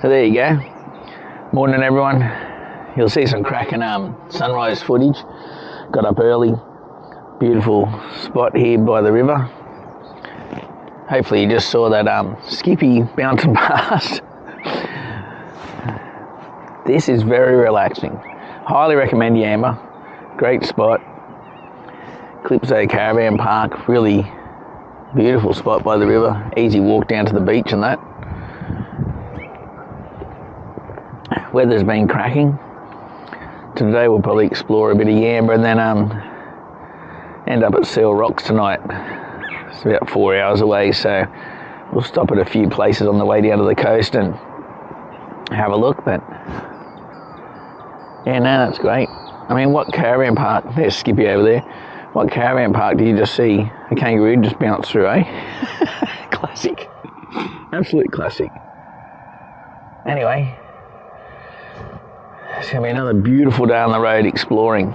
So there you go. Morning everyone. You'll see some cracking sunrise footage. Got up early. Beautiful spot here by the river. Hopefully you just saw that skippy bouncing past. This is very relaxing. Highly recommend Yamba. Great spot. Calypso Caravan Park. Really beautiful spot by the river. Easy walk down to the beach and that. Weather's been cracking. Today we'll probably explore a bit of Yamba and then end up at Seal Rocks tonight. It's about 4 hours away, so we'll stop at a few places on the way down to the coast and have a look. But yeah, no, that's great. I mean, what caravan park? There's Skippy over there. What caravan park do you just see a kangaroo just bounce through, eh? Classic. Absolute classic. Anyway. It's going to be another beautiful day on the road exploring.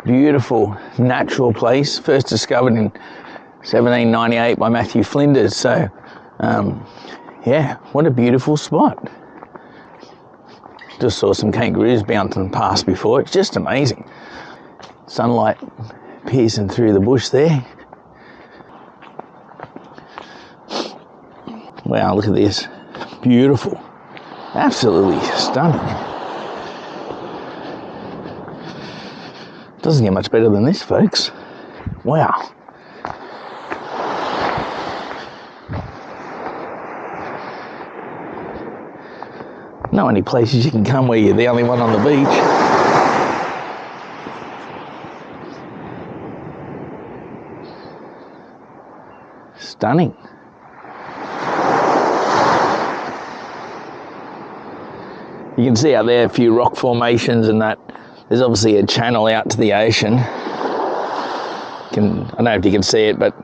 Beautiful natural place, first discovered in 1798 by Matthew Flinders. So, yeah, what a beautiful spot. Just saw some kangaroos bouncing past before. It's just amazing. Sunlight piercing through the bush there. Wow, look at this. Beautiful. Absolutely stunning. Doesn't get much better than this, folks. Wow. Not many places you can come where you're the only one on the beach. Stunning. You can see out there a few rock formations and that. There's obviously a channel out to the ocean. I don't know if you can see it, but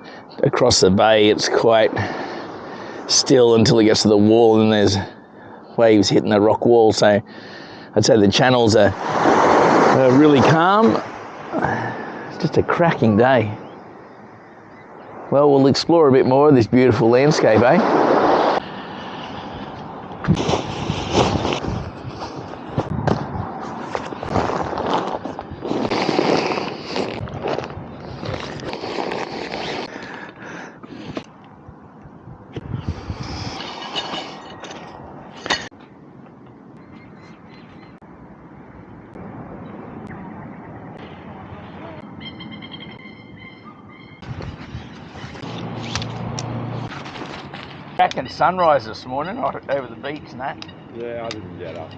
across the bay it's quite still until it gets to the wall and there's waves hitting the rock wall. So I'd say the channels are really calm. It's just a cracking day. Well, we'll explore a bit more of this beautiful landscape, eh? Cracking sunrise this morning over the beach and that. Yeah, I didn't get up.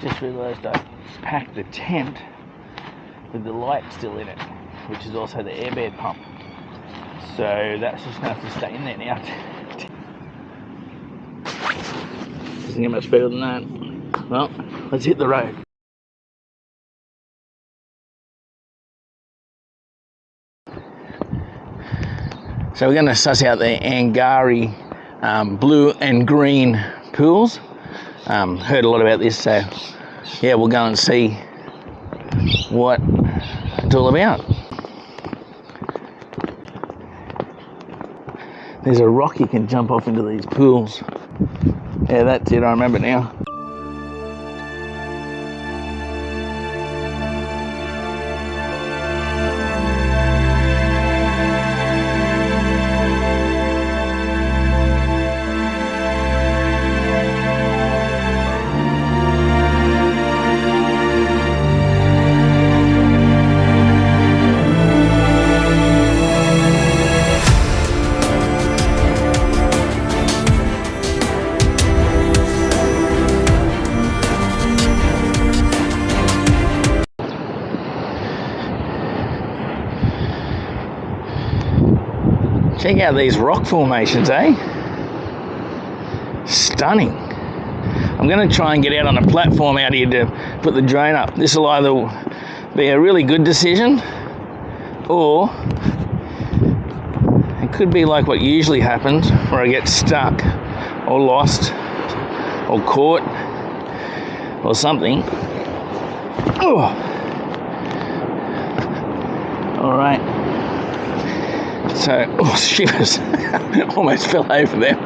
Just realised I packed the tent with the light still in it, which is also the airbag pump. So that's just going to have to stay in there now. Doesn't get much better than that. Well, let's hit the road. So we're going to suss out the Angari blue and green pools. Heard a lot about this, so yeah, we'll go and see what it's all about. There's a rock you can jump off into these pools. Yeah, that's it, I remember now. Check out these rock formations, eh? Stunning. I'm going to try and get out on a platform out here to put the drone up. This will either be a really good decision or it could be like what usually happens, where I get stuck or lost or caught or something. Oh. All right. So, oh, shivers. Almost fell over there.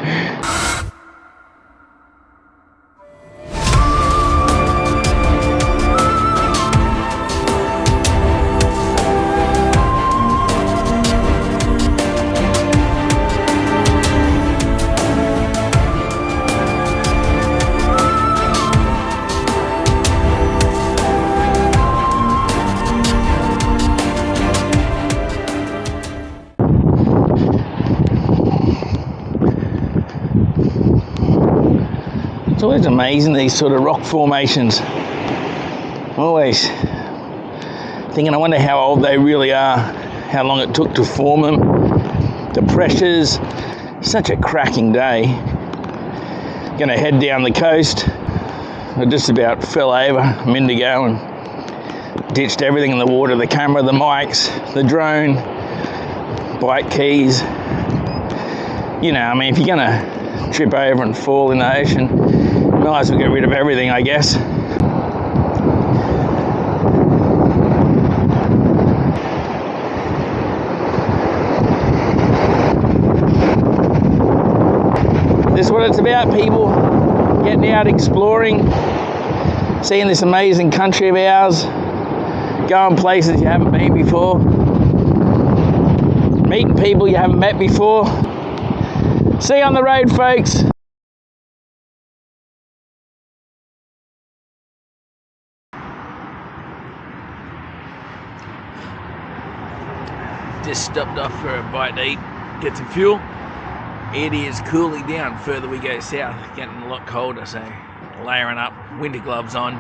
It's always amazing, these sort of rock formations. Always thinking, I wonder how old they really are, how long it took to form them, the pressures. Such a cracking day. Gonna head down the coast. I just about fell over a minute ago and ditched everything in the water, the camera, the mics, the drone, bike keys. You know, I mean, if you're gonna trip over and fall in the ocean, might as well get rid of everything, I guess. This is what it's about, people. Getting out, exploring, seeing this amazing country of ours, going places you haven't been before, meeting people you haven't met before. See you on the road, folks. Just stopped off for a bite to eat, get some fuel. It is cooling down further we go south, getting a lot colder, so layering up, winter gloves on.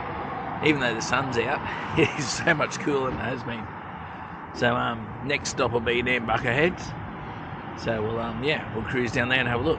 Even though the sun's out, it is so much cooler than it has been. So next stop will be near Buckerheads. So we'll cruise down there and have a look.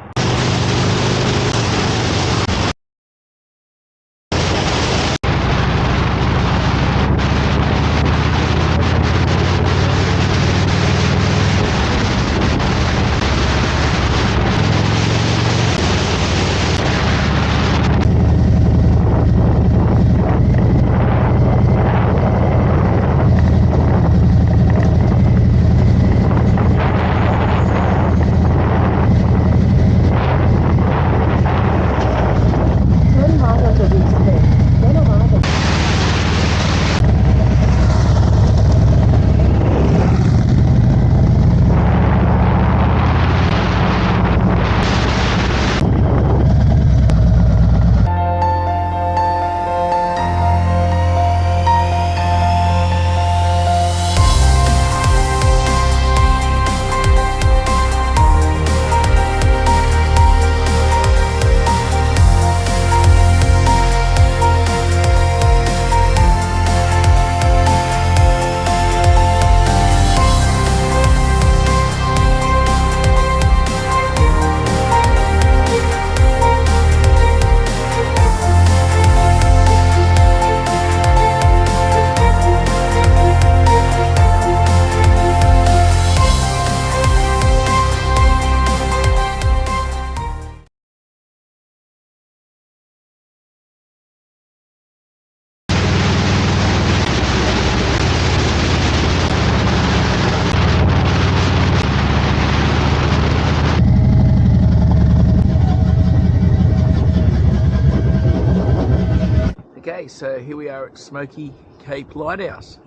Okay, so here we are at Smoky Cape Lighthouse.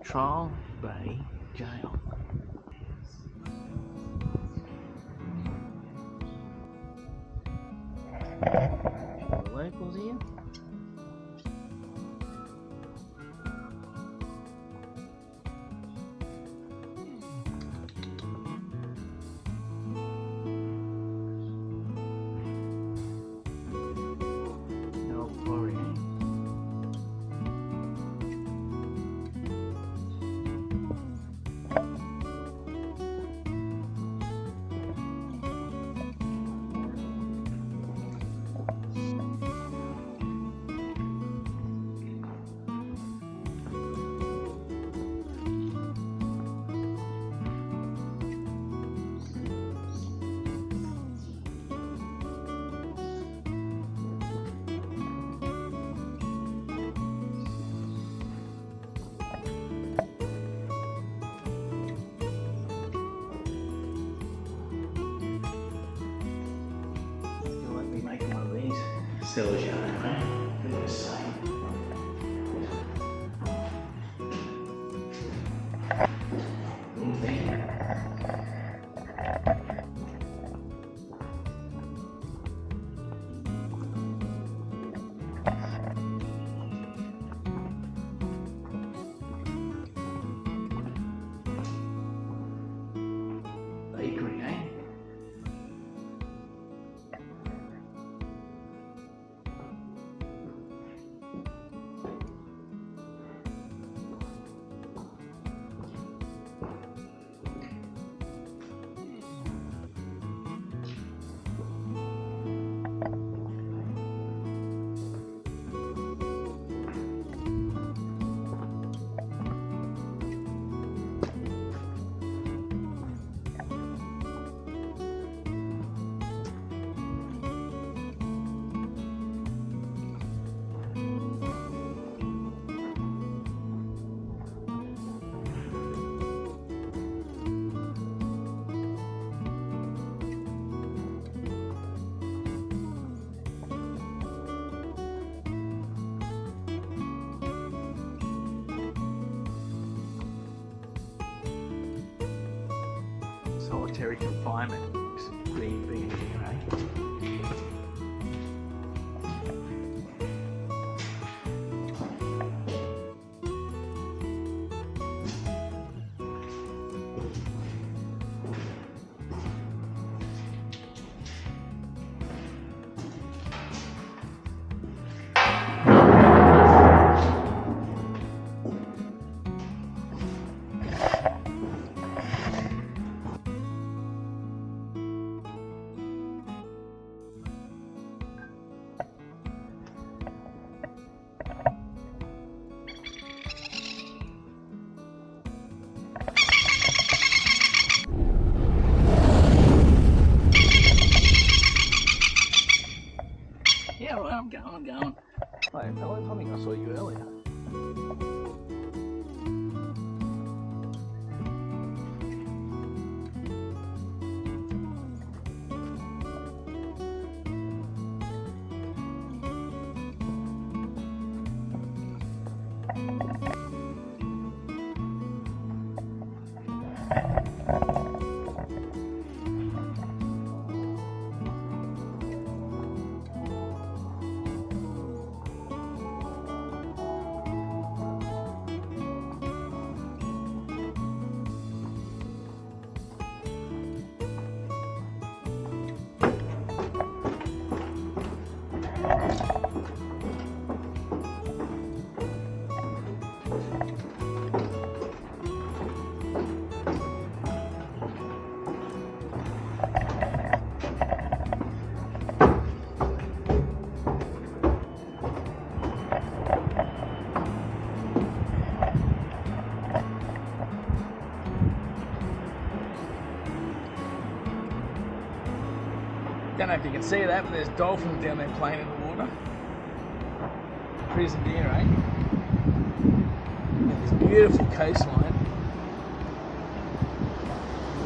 Trial Bay Gaol. The locals here. Still as young, right? Look at this side. Bakery, eh? Solitary confinement. It's pretty big here, eh? Yeah, well, I'm going. Hey, fellas, I think I saw you earlier. Don't know if you can see that, but there's dolphins down there playing in the water. Prison here, eh? And this beautiful coastline.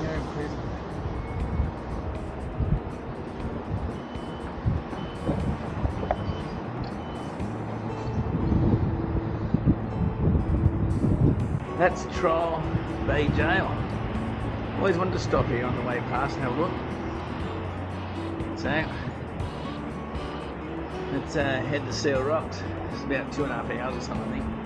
You're in prison. That's Trial Bay Gaol. Always wanted to stop here on the way past and have a look. So, let's head to Seal Rocks. It's about 2.5 hours or something, I think.